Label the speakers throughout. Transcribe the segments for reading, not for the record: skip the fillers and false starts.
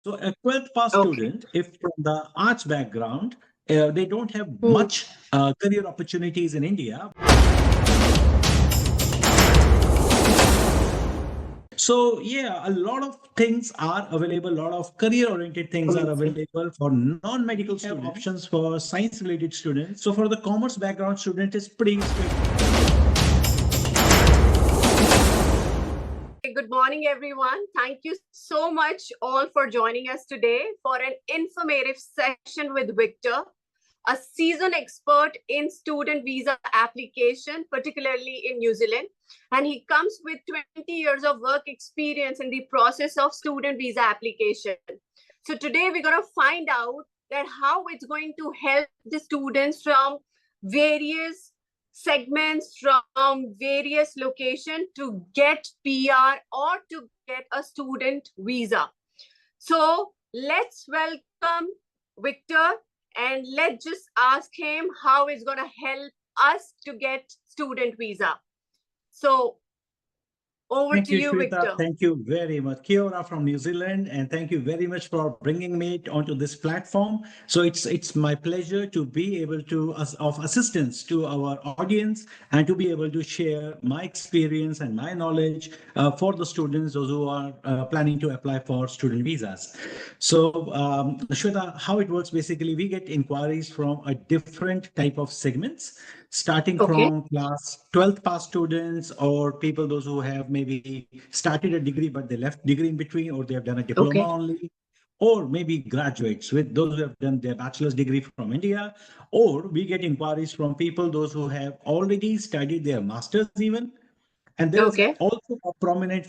Speaker 1: So a 12th pass
Speaker 2: Okay.
Speaker 1: student, if from the arts background, they don't have
Speaker 2: Hmm.
Speaker 1: much career opportunities in India. So yeah, a lot of things are available, a lot of career-oriented things are available for non-medical students, options for science-related students. So for the commerce background student, it's pretty straightforward.
Speaker 2: Good morning, everyone. Thank you so much all for joining us today for an informative session with Victor, a seasoned expert in student visa application, particularly in New Zealand. And he comes with 20 years of work experience in the process of student visa application. So today we're going to find out that how it's going to help the students from various segments, from various locations to get PR or to get a student visa. So let's welcome Victor and let's just ask him how it's going to help us to get student visa. So over
Speaker 1: Thank
Speaker 2: to
Speaker 1: you,
Speaker 2: you,
Speaker 1: Shweta.
Speaker 2: Victor.
Speaker 1: Thank you very much. Kia ora from New Zealand, and thank you very much for bringing me onto this platform. So it's my pleasure to be able to of assistance to our audience and to be able to share my experience and my knowledge for the students, those who are planning to apply for student visas. So Shweta, how it works basically, we get inquiries from a different type of segments, starting
Speaker 2: Okay.
Speaker 1: from class 12th pass students or people those who have maybe started a degree but they left degree in between, or they have done a diploma
Speaker 2: Okay.
Speaker 1: only, or maybe graduates with those who have done their bachelor's degree from India, or we get inquiries from people those who have already studied their masters even. And there is
Speaker 2: Okay.
Speaker 1: also a prominent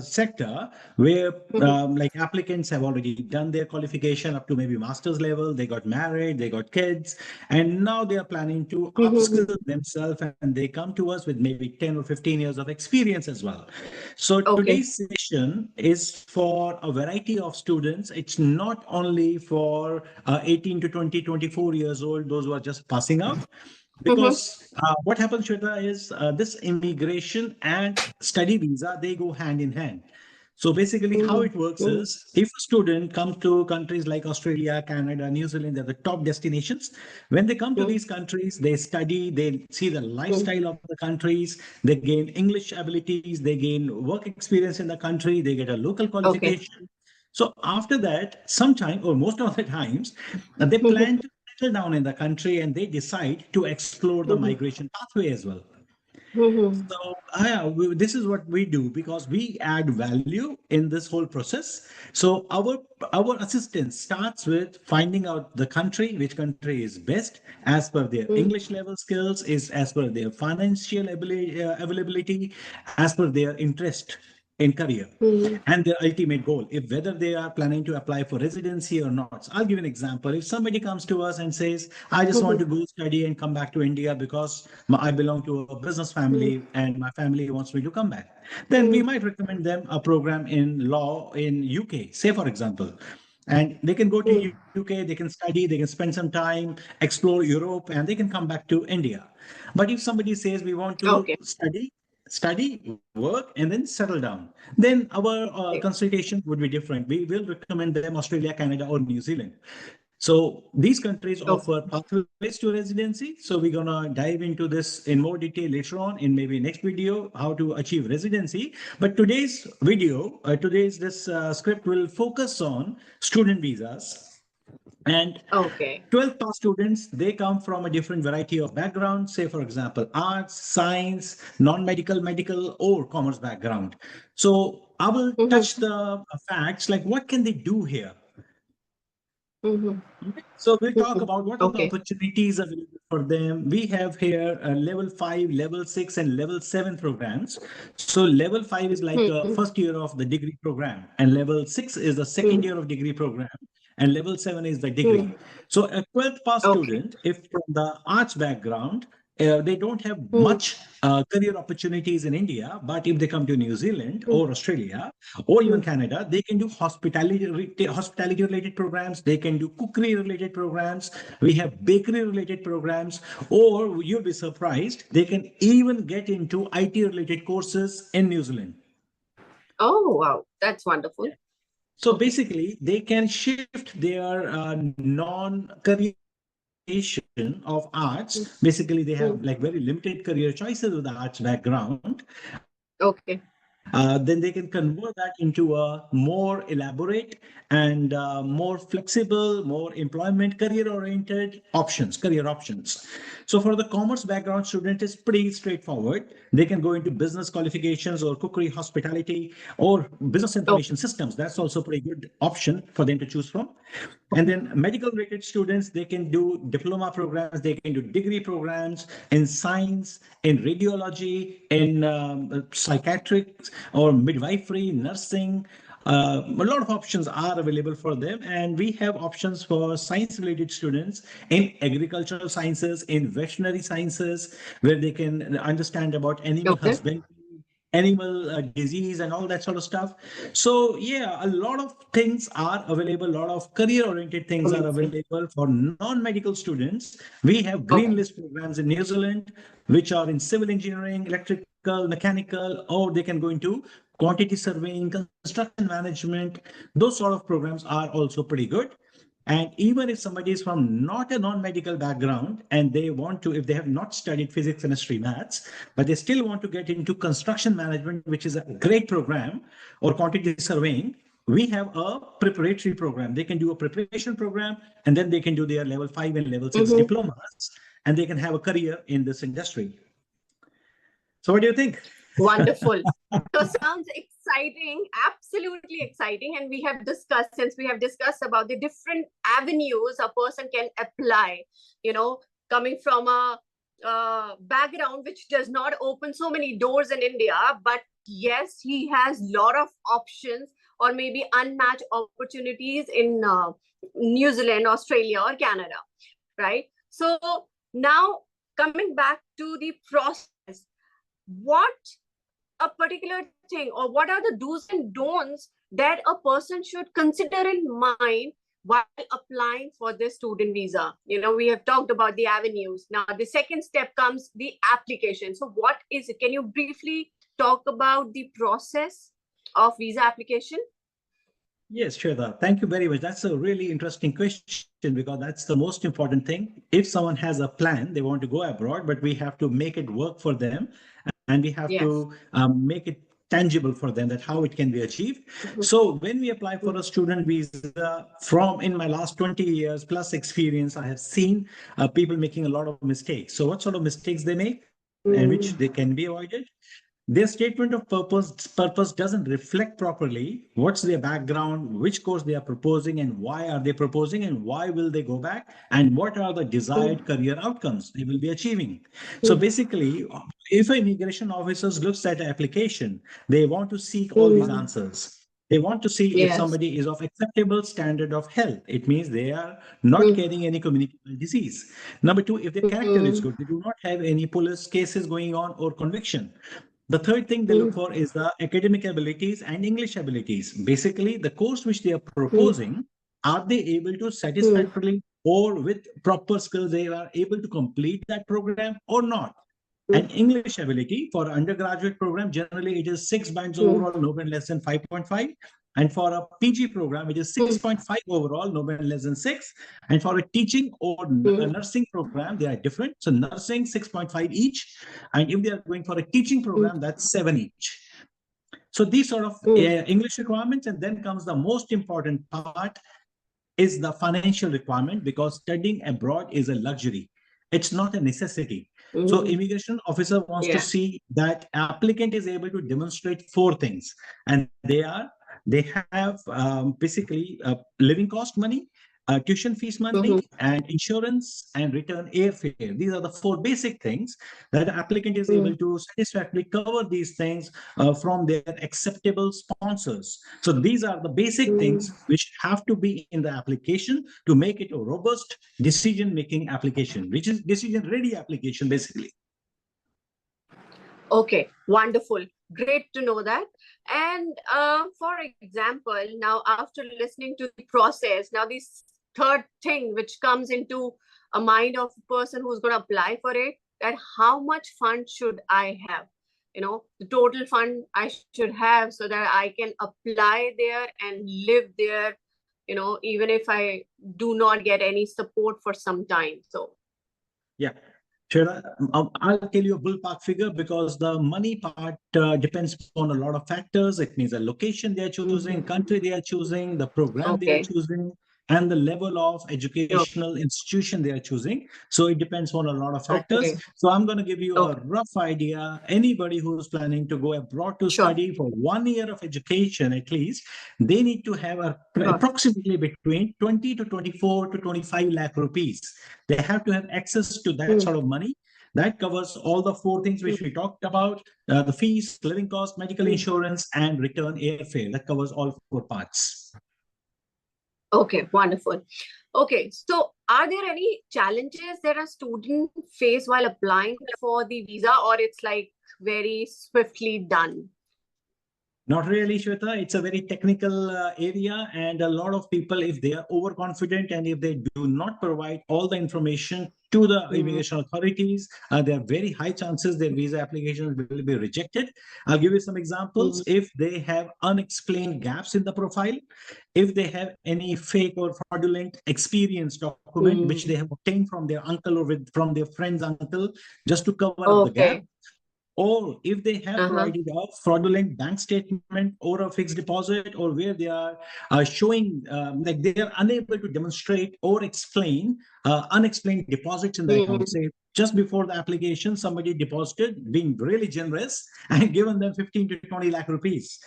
Speaker 1: sector where
Speaker 2: Mhm.
Speaker 1: like applicants have already done their qualification up to maybe master's level, they got married, they got kids, and now they are planning to
Speaker 2: Mhm.
Speaker 1: upskill themselves, and they come to us with maybe 10 or 15 years of experience as well. So
Speaker 2: Okay.
Speaker 1: today's session is for a variety of students. It's not only for 18 to 20, 24 years old, those who are just passing out.
Speaker 2: Mhm.
Speaker 1: Because what happens, Shweta, is this immigration and study visa, they go hand in hand. So basically, how
Speaker 2: Mhm.
Speaker 1: it works
Speaker 2: Mhm.
Speaker 1: is if a student comes to countries like Australia, Canada, New Zealand, they're the top destinations. When they come to
Speaker 2: Mhm.
Speaker 1: these countries, they study, they see the
Speaker 2: Mhm.
Speaker 1: lifestyle of the countries, they gain English abilities, they gain work experience in the country, they get a local
Speaker 2: Okay.
Speaker 1: qualification. So after that, sometime or most of the times, they
Speaker 2: Mhm.
Speaker 1: plan to settle down in the country and they decide to explore the
Speaker 2: Mhm.
Speaker 1: migration pathway as well.
Speaker 2: Mhm.
Speaker 1: So this is what we do because we add value in this whole process. So our assistance starts with finding out the country, which country is best as per their
Speaker 2: Mhm.
Speaker 1: English level skills, is as per their financial availability, as per their interest in career
Speaker 2: Mhm.
Speaker 1: and their ultimate goal, if whether they are planning to apply for residency or not. So I'll give an example. If somebody comes to us and says, I just want
Speaker 2: Mhm.
Speaker 1: to go study and come back to India because I belong to a business
Speaker 2: Mhm.
Speaker 1: family and my family wants me to come back, then we
Speaker 2: Mhm.
Speaker 1: might recommend them a program in law in UK, say for example. And they can go to
Speaker 2: Mhm.
Speaker 1: UK, they can study, they can spend some time, explore Europe, and they can come back to India. But if somebody says we want to
Speaker 2: Okay.
Speaker 1: study, work, and then settle down, then our
Speaker 2: Okay.
Speaker 1: consultation would be different. We will recommend them Australia, Canada, or New Zealand. So these countries
Speaker 2: Okay.
Speaker 1: offer pathways to residency. So we're gonna dive into this in more detail later on in maybe next video, how to achieve residency. But today's video, today's this script will focus on student visas. And
Speaker 2: Okay.
Speaker 1: 12th pass students, they come from a different variety of backgrounds, say, for example, arts, science, non medical, medical, or commerce background. So I will
Speaker 2: Mhm.
Speaker 1: touch the facts like what can they do here?
Speaker 2: Mhm.
Speaker 1: Okay. So we'll talk
Speaker 2: Mhm.
Speaker 1: about what are the
Speaker 2: Okay.
Speaker 1: opportunities available for them. We have here level 5, level 6, and level 7 programs. So level 5 is like a
Speaker 2: Mhm.
Speaker 1: first year of the degree program, and level 6 is the second
Speaker 2: Mhm.
Speaker 1: year of degree program, and level 7 is the
Speaker 2: Mhm.
Speaker 1: degree. So a 12th pass
Speaker 2: Okay.
Speaker 1: student, if from the arts background, they don't have
Speaker 2: Mhm.
Speaker 1: much career opportunities in India, but if they come to New Zealand
Speaker 2: Mhm.
Speaker 1: or Australia or even
Speaker 2: Mhm.
Speaker 1: Canada, they can do hospitality related programs, they can do cookery related programs, we have bakery related programs, or you'll be surprised, they can even get into IT related courses in New Zealand.
Speaker 2: Oh, wow. That's wonderful.
Speaker 1: So
Speaker 2: Okay.
Speaker 1: basically, they can shift their non-career of
Speaker 2: Mm,
Speaker 1: arts. Basically, they
Speaker 2: mm.
Speaker 1: have like very limited career choices with the arts background.
Speaker 2: Okay.
Speaker 1: Then they can convert that into a more elaborate and more flexible, more employment career-oriented career options. So for the commerce background student, it's pretty straightforward. They can go into business qualifications or cookery, hospitality, or business
Speaker 2: Okay.
Speaker 1: information systems. That's also a pretty good option for them to choose from. And
Speaker 2: Okay.
Speaker 1: then medical related students, they can do diploma programs, they can do degree programs in science, in radiology, in psychiatrics or midwifery, nursing. A lot of options are available for them. And we have options for science related students in agricultural sciences, in veterinary sciences, where they can understand about animal
Speaker 2: Okay.
Speaker 1: husbandry, animal disease and all that sort of stuff. So yeah, a lot of things are available, a lot of career oriented things are
Speaker 2: Amazing.
Speaker 1: available for non-medical students. We have green
Speaker 2: Okay.
Speaker 1: list programs in New Zealand, which are in civil engineering, electrical, mechanical, or they can go into quantity surveying, construction management. Those sort of programs are also pretty good. And even if somebody is from not a non-medical background and they want to, if they have not studied physics, chemistry, maths, but they still want to get into construction management, which is a great program, or quantity surveying, we have a preparatory program. They can do a preparation program and then they can do their level 5 and level 6
Speaker 2: Mm-hmm.
Speaker 1: diplomas and they can have a career in this industry. So what do you think?
Speaker 2: Wonderful. So sounds exciting, absolutely exciting. And we have discussed, since we have discussed about the different avenues a person can apply, you know, coming from a background which does not open so many doors in India, but yes, he has a lot of options or maybe unmatched opportunities in New Zealand, Australia, or Canada, right? So now coming back to the process, what a particular thing or what are the do's and don'ts that a person should consider in mind while applying for the student visa? You know, we have talked about the avenues. Now the second step comes the application. So what is it? Can you briefly talk about the process of visa application?
Speaker 1: Yes, Shweta. Thank you very much. That's a really interesting question because that's the most important thing. If someone has a plan, they want to go abroad, but we have to make it work for them and we have
Speaker 2: Yes.
Speaker 1: to make it tangible for them that how it can be achieved.
Speaker 2: Mhm.
Speaker 1: So when we apply for a student visa, from in my last 20 years plus experience, I have seen people making a lot of mistakes. So what sort of mistakes they make and which they can be avoided? Their statement of purpose doesn't reflect properly what's their background, which course they are proposing, and why are they proposing, and why will they go back, and what are the desired career outcomes they will be achieving. So basically, if an immigration officers looks at an application, they want to seek all these answers. They want to see if
Speaker 2: Yes.
Speaker 1: somebody is of acceptable standard of health. It means they are not carrying any communicable disease. Number two, if their character is good, they do not have any police cases going on or conviction. The third thing they look for is the academic abilities and English abilities. Basically, the course which they are proposing, are they able to satisfactorily or with proper skills, they are able to complete that program or not? And English ability for undergraduate program, generally it is 6 bands overall, no band less than 5.5. And for a PG program, it is 6.5 overall, no band less than 6. And for a teaching or a nursing program, they are different. So nursing 6.5 each. And if they are going for a teaching program, that's 7 each. So these sort of English requirements, and then comes the most important part is the financial requirement because studying abroad is a luxury. It's not a necessity. So immigration officer wants to
Speaker 2: Yeah.
Speaker 1: see that applicant is able to demonstrate four things, and they have basically living cost money, tuition fees money, and insurance and return airfare. These are the four basic things that the applicant is able to satisfactorily cover these things from their acceptable sponsors. So these are the basic things which have to be in the application to make it a robust decision-making application, which is decision-ready application, basically.
Speaker 2: Okay, wonderful. Great to know that. And for example, now after listening to the process, now this third thing which comes into a mind of a person who's going to apply for it, that how much fund should I have? the total fund I should have so that I can apply there and live there, even if I do not get any support for some time. So,
Speaker 1: Yeah. Sure. I'll tell you a ballpark figure because the money part depends on a lot of factors. It means the location they are choosing, country they are choosing, the program they are
Speaker 2: okay.
Speaker 1: choosing, and the level of
Speaker 2: Sure.
Speaker 1: educational institution they are choosing. So it depends on a lot of factors.
Speaker 2: Okay.
Speaker 1: So I'm going to give you a
Speaker 2: Okay.
Speaker 1: rough idea. Anybody who's planning to go abroad to
Speaker 2: Sure.
Speaker 1: study for 1 year of education at least, they need to have
Speaker 2: Sure.
Speaker 1: approximately between 20 to 24 to 25 lakh rupees. They have to have access to that sort of money. That covers all the four things which we talked about: the fees, living cost, medical insurance, and return airfare. That covers all four parts.
Speaker 2: Okay, wonderful. Okay, so are there any challenges that a student face while applying for the visa, or it's like very swiftly done?
Speaker 1: Not really, Shweta. It's a very technical area, and a lot of people, if they are overconfident and if they do not provide all the information to the immigration authorities, there are very high chances their visa applications will be rejected. I'll give you some examples. If they have unexplained gaps in the profile, if they have any fake or fraudulent experience document which they have obtained from their uncle or from their friend's uncle just to cover up the gap,
Speaker 2: Okay.
Speaker 1: or if they have provided a fraudulent bank statement or a fixed deposit, or where they are showing like they are unable to demonstrate or explain unexplained deposits in the account. Say just before the application, somebody deposited, being really generous, and given them 15 to 20 lakh rupees.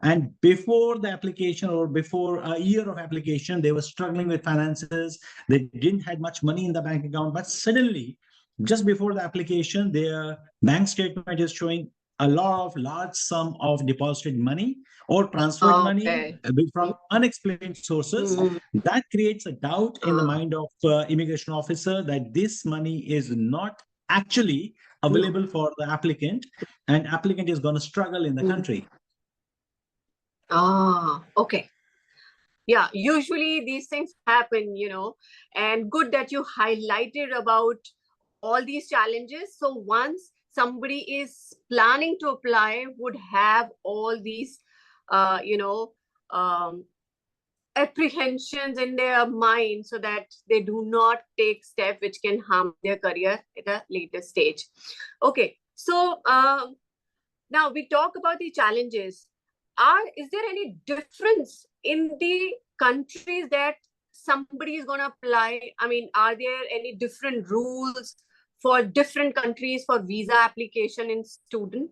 Speaker 1: And before the application or before a year of application, they were struggling with finances. They didn't have much money in the bank account, but suddenly, just before the application, their bank statement is showing a large sum of deposited money or transferred money
Speaker 2: Okay.
Speaker 1: from unexplained sources. That creates a doubt in the mind of immigration officer that this money is not actually available for the applicant, and applicant is going to struggle in the country.
Speaker 2: Okay. Yeah, usually these things happen, and good that you highlighted about all these challenges. So once somebody is planning to apply, would have all these, um, apprehensions in their mind so that they do not take steps which can harm their career at a later stage. Okay, so now we talk about the challenges. Is there any difference in the countries that somebody is going to apply? I mean, are there any different rules for different countries for visa application in student?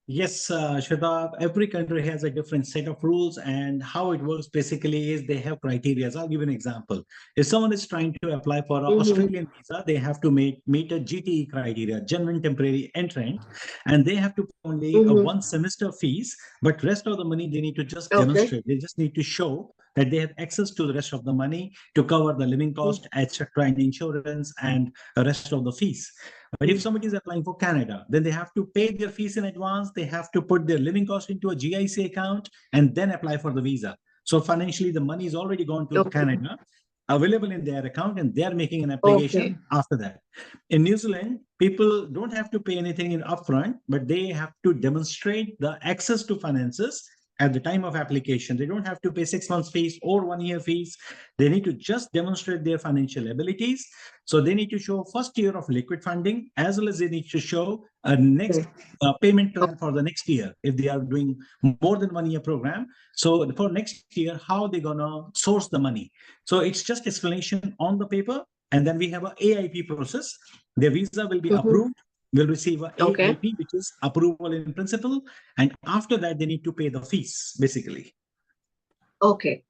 Speaker 1: Yes, Shweta, every country has a different set of rules, and how it works basically is they have criteria. I'll give you an example. If someone is trying to apply for an Australian visa, they have to meet a GTE criteria, genuine temporary entrant, and they have to pay only a one semester fees, but rest of the money they need to just
Speaker 2: Okay.
Speaker 1: demonstrate. They just need to show that they have access to the rest of the money to cover the living cost, etc., and insurance, and the rest of the fees. But if somebody is applying for Canada, then they have to pay their fees in advance. They have to put their living cost into a GIC account and then apply for the visa. So financially, the money is already gone to Canada, available in their account, and they are making an application after that. In New Zealand, people don't have to pay anything in upfront, but they have to demonstrate the access to finances at the time of application. They don't have to pay 6 months fees or 1 year fees. They need to just demonstrate their financial abilities. So they need to show first year of liquid funding, as well as they need to show a next payment plan for the next year if they are doing more than 1 year program. So for next year, how they're gonna source the money. So it's just explanation on the paper, and then we have a AIP process. Their visa will be approved, will receive a AIP, which is approval in principle, and after that they need to pay the fees basically.
Speaker 2: Okay.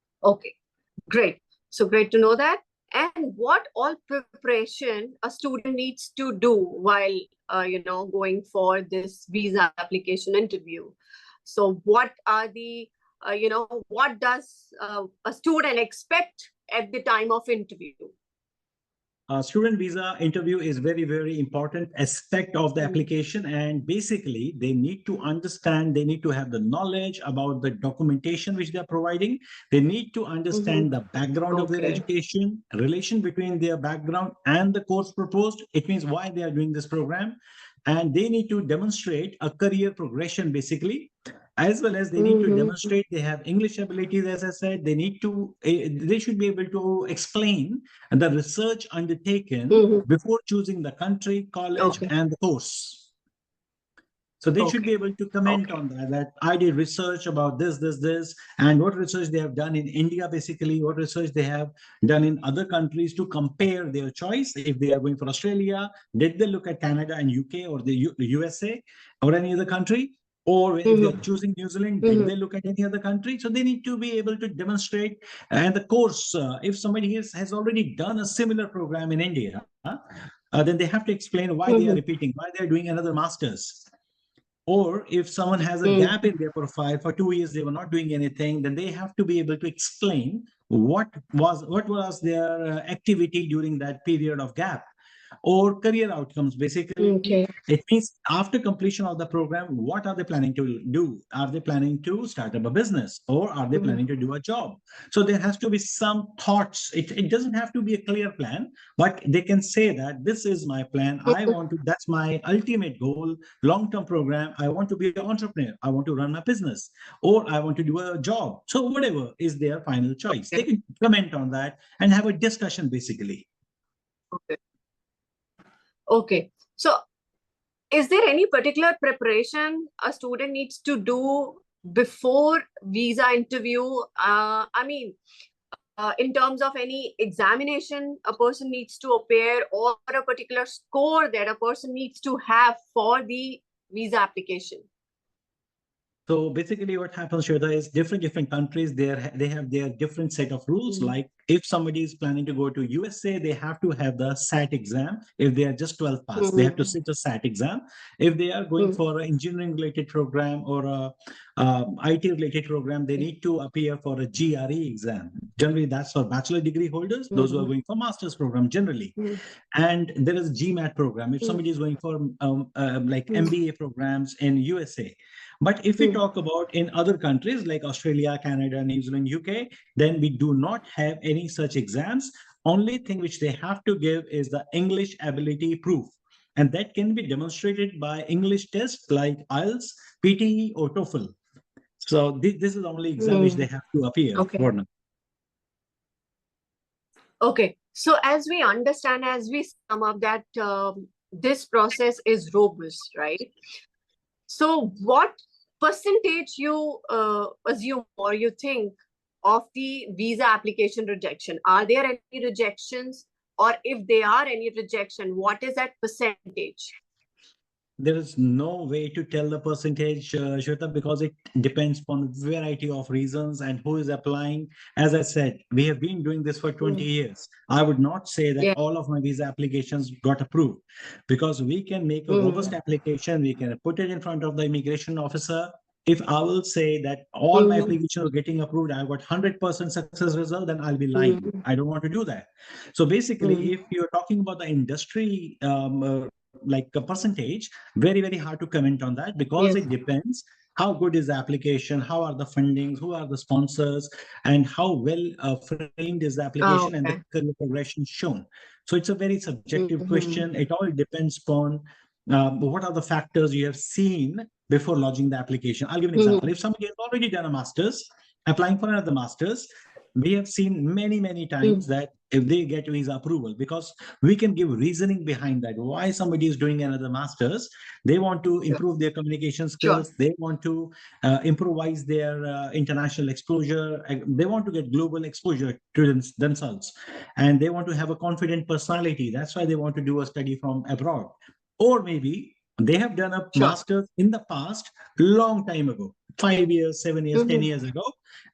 Speaker 2: Great. So great to know that. And what all preparation a student needs to do while going for this visa application interview. So what are the what does a student expect at the time of interview?
Speaker 1: Student visa interview is very, very important aspect of the application, and basically they need to understand, they need to have the knowledge about the documentation which they are providing. They need to understand the background of their education, relation between their background and the course proposed. It means why they are doing this program. and they need to demonstrate a career progression basically, as well as they need to demonstrate they have English abilities. As I said, they should be able to explain the research undertaken before choosing the country, college,
Speaker 2: Okay.
Speaker 1: and the course. So they should be
Speaker 2: Okay.
Speaker 1: able to comment
Speaker 2: Okay.
Speaker 1: on that I did research about this, and what research they have done in India, basically, what research they have done in other countries to compare their choice. If they are going for Australia, did they look at Canada and UK or the USA or any other country? Or if they are choosing New Zealand, did they look at any other country? So they need to be able to demonstrate. And the course, if somebody has already done a similar program in India, then they have to explain why they are repeating, why they are doing another master's. Or if someone has a gap in their profile for 2 years, they were not doing anything, then they have to be able to explain what was their activity during that period of gap. Or career outcomes, basically.
Speaker 2: Okay.
Speaker 1: It means after completion of the program, what are they planning to do? Are they planning to start up a business, or are they planning to do a job? So there has to be some thoughts. It doesn't have to be a clear plan, but they can say that this is my plan. That's my ultimate goal, long-term program. I want to be an entrepreneur. I want to run my business, or I want to do a job. So whatever is their final choice, they can comment on that and have a discussion, basically.
Speaker 2: Okay. Okay. So is there any particular preparation a student needs to do before visa interview? In terms of any examination a person needs to appear, or a particular score that a person needs to have for the visa application?
Speaker 1: So basically what happens, Shweta, is different countries, they have their different set of rules. Like if somebody is planning to go to USA, they have to have the SAT exam. If they are just 12 pass, they have to sit a SAT exam. If they are going for an engineering related program or a IT related program, they need to appear for a GRE exam. Generally, that's for bachelor degree holders, those who are going for master's program generally. And there is GMAT program if somebody is going for like MBA programs in USA. But if we talk about in other countries like Australia, Canada, New Zealand, UK, then we do not have any such exams. Only thing which they have to give is the English ability proof. And that can be demonstrated by English tests like IELTS, PTE, or TOEFL. So this is the only exam which they have to appear for now.
Speaker 2: Okay. So as we understand, as we sum up that this process is robust, right? So what percentage you assume or you think of the visa application rejection? Are there any rejections? Or if there are any rejection, what is that percentage?
Speaker 1: There is no way to tell the percentage, Shweta, because it depends upon a variety of reasons and who is applying. As I said, we have been doing this for 20 years. I would not say that all of my visa applications got approved, because we can make a robust application. We can put it in front of the immigration officer. If I will say that all my applications are getting approved, I got 100% success result, then I'll be lying. I don't want to do that. So basically, if you're talking about the industry, like a percentage, very hard to comment on that, because it depends how good is the application, how are the fundings, who are the sponsors, and how well framed is the application and the career progression shown. So it's a very subjective question. It all depends upon what are the factors you have seen before lodging the application. I'll give an example. If somebody has already done a master's, applying for another master's, we have seen many times that if they get visa approval, because we can give reasoning behind that, why somebody is doing another master's. They want to improve their communication skills. They want to improvise their international exposure. They want to get global exposure to themselves, and they want to have a confident personality. That's why they want to do a study from abroad. Or maybe they have done a master's in the past, long time ago, 5 years, 7 years, 10 years ago.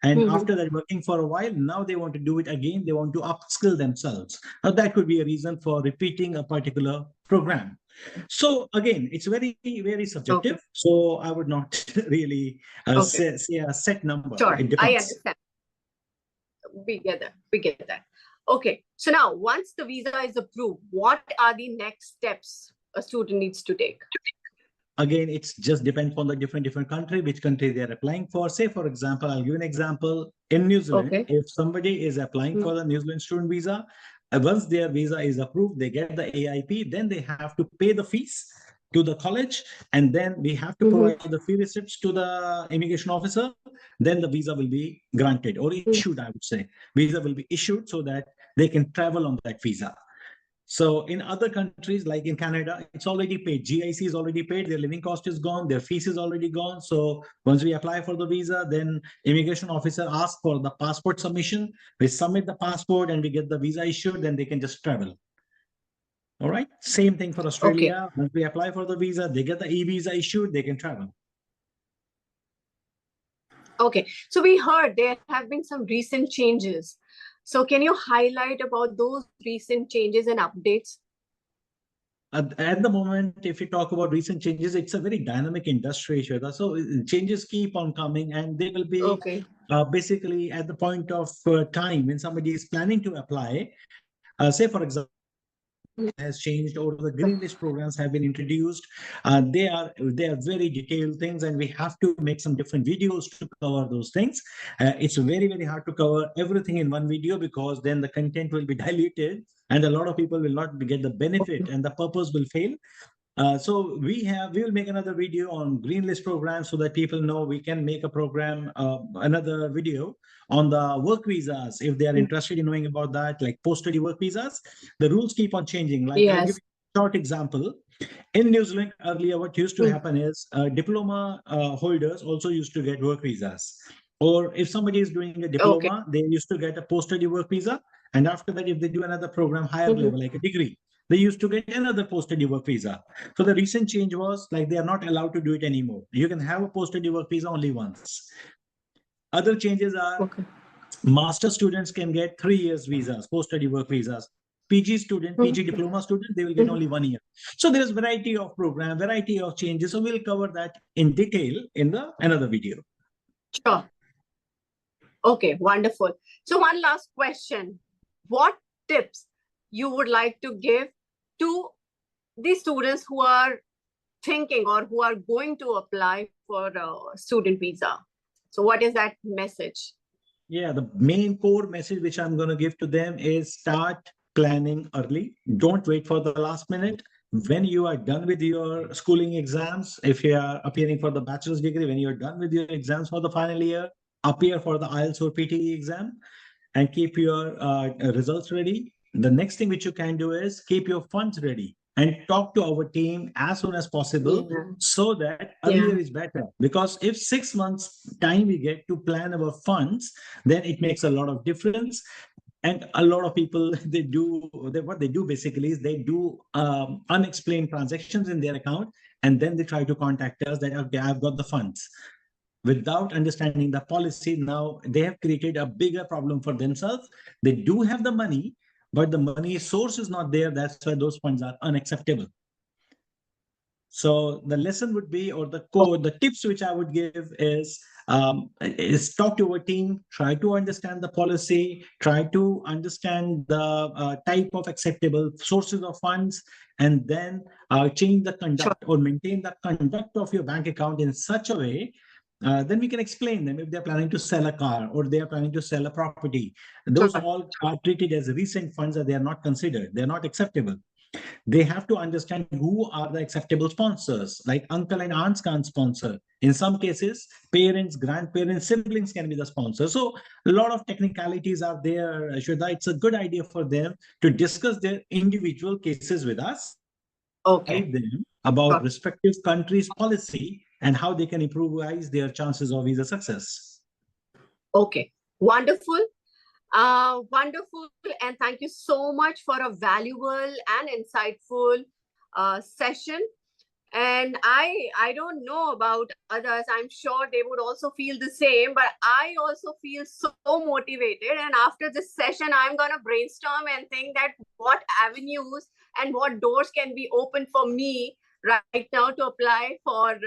Speaker 1: And after that, working for a while, now they want to do it again. They want to upskill themselves. Now, that could be a reason for repeating a particular program. So again, it's very subjective. So I would not really say a set number.
Speaker 2: Sure,
Speaker 1: It depends.
Speaker 2: I understand. We get that. Okay. So now, once the visa is approved, what are the next steps a student needs to take?
Speaker 1: Again, it's just depends on the different country, which country they are applying for. Say, for example, I'll give an example. In New Zealand, if somebody is applying for the New Zealand student visa, once their visa is approved, they get the AIP, then they have to pay the fees to the college, and then we have to
Speaker 2: Mhm.
Speaker 1: provide the fee receipts to the immigration officer. Then the visa will be granted or issued, I would say. Visa will be issued so that they can travel on that visa. So in other countries, like in Canada, it's already paid. GIC is already paid. Their living cost is gone. Their fees is already gone. So once we apply for the visa, then immigration officer asks for the passport submission. We submit the passport and we get the visa issued. Then they can just travel. All right. Same thing for
Speaker 2: Okay.
Speaker 1: Australia. Once we apply for the visa, they get the e-visa issued. They can travel.
Speaker 2: Okay. So we heard there have been some recent changes. So can you highlight about those recent changes and updates?
Speaker 1: At the moment, if you talk about recent changes, it's a very dynamic industry, Shweta. So changes keep on coming, and they will be
Speaker 2: Okay.
Speaker 1: basically at the point of time when somebody is planning to apply. Say, for example, has changed or the green list programs have been introduced. They are very detailed things, and we have to make some different videos to cover those things. It's very hard to cover everything in one video because then the content will be diluted and a lot of people will not get the benefit and the purpose will fail. So we will make another video on green list program so that people know we can make a program, another video on the work visas if they are interested in knowing about that, like post-study work visas. The rules keep on changing. Like I'll give
Speaker 2: Yes.
Speaker 1: you a short example. In New Zealand earlier, what used to
Speaker 2: Mm.
Speaker 1: happen is diploma holders also used to get work visas. Or if somebody is doing a
Speaker 2: Okay.
Speaker 1: diploma, they used to get a post-study work visa. And after that, if they do another program higher
Speaker 2: Mhm.
Speaker 1: level, like a degree, they used to get another post-study work visa. So the recent change was like they are not allowed to do it anymore. You can have a post-study work visa only once. Other changes are
Speaker 2: Okay.
Speaker 1: master students can get 3 years visas, post-study work visas. PG student, PG
Speaker 2: Mhm.
Speaker 1: diploma student, they will get
Speaker 2: Mhm.
Speaker 1: only 1 year. So there is variety of program, variety of changes. So we'll cover that in detail in the another video.
Speaker 2: Sure. Okay, wonderful. So one last question. What tips you would like to give to the students who are thinking or who are going to apply for a student visa? So what is that message?
Speaker 1: Yeah, the main core message which I'm going to give to them is start planning early. Don't wait for the last minute. When you are done with your schooling exams, if you are appearing for the bachelor's degree, when you're done with your exams for the final year, appear for the IELTS or PTE exam and keep your results ready. The next thing which you can do is keep your funds ready and talk to our team as soon as possible
Speaker 2: Yeah.
Speaker 1: so that
Speaker 2: Yeah.
Speaker 1: earlier is better. Because if 6 months time we get to plan our funds, then it makes a lot of difference. And a lot of people what they do basically is they do unexplained transactions in their account, and then they try to contact us that okay, I've got the funds without understanding the policy. Now they have created a bigger problem for themselves. They do have the money, but the money source is not there. That's why those funds are unacceptable. So the lesson would be, or the code, the tips which I would give is talk to our team, try to understand the policy, try to understand the type of acceptable sources of funds, and then change the
Speaker 2: Sure.
Speaker 1: conduct or maintain the conduct of your bank account in such a way. Then we can explain them if they're planning to sell a car or they are planning to sell a property. Those
Speaker 2: Sure.
Speaker 1: all are treated as recent funds that they are not considered. They're not acceptable. They have to understand who are the acceptable sponsors, like uncle and aunts can't sponsor. In some cases, parents, grandparents, siblings can be the sponsor. So a lot of technicalities are there, Shweta. It's a good idea for them to discuss their individual cases with us,
Speaker 2: Okay.
Speaker 1: guide them about
Speaker 2: Sure.
Speaker 1: respective countries' policy and how they can improvise their chances of visa success.
Speaker 2: Okay. Wonderful. Wonderful. And thank you so much for a valuable and insightful session. And I don't know about others. I'm sure they would also feel the same, but I also feel so motivated. And after this session, I'm going to brainstorm and think that what avenues and what doors can be opened for me right now to apply for,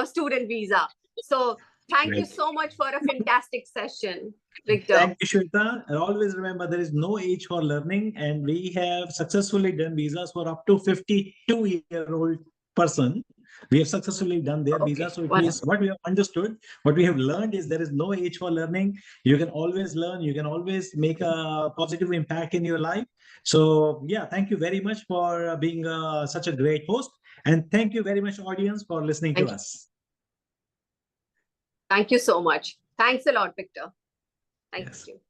Speaker 2: student visa. So thank you
Speaker 1: Right.
Speaker 2: so much for a fantastic session, Victor.
Speaker 1: Thank you, Shweta. And always remember there is no age for learning, and we have successfully done visas for up to 52-year-old person. We have successfully done their visa.
Speaker 2: Okay.
Speaker 1: So it means
Speaker 2: Wonderful.
Speaker 1: what we have understood, what we have learned is there is no age for learning. You can always learn, you can always make a positive impact in your life. So yeah, thank you very much for being such a great host. And thank you very much, audience, for listening to
Speaker 2: Thank you.
Speaker 1: us.
Speaker 2: Thank you so much. Thanks a lot, Victor. Thank
Speaker 1: Yes.
Speaker 2: you.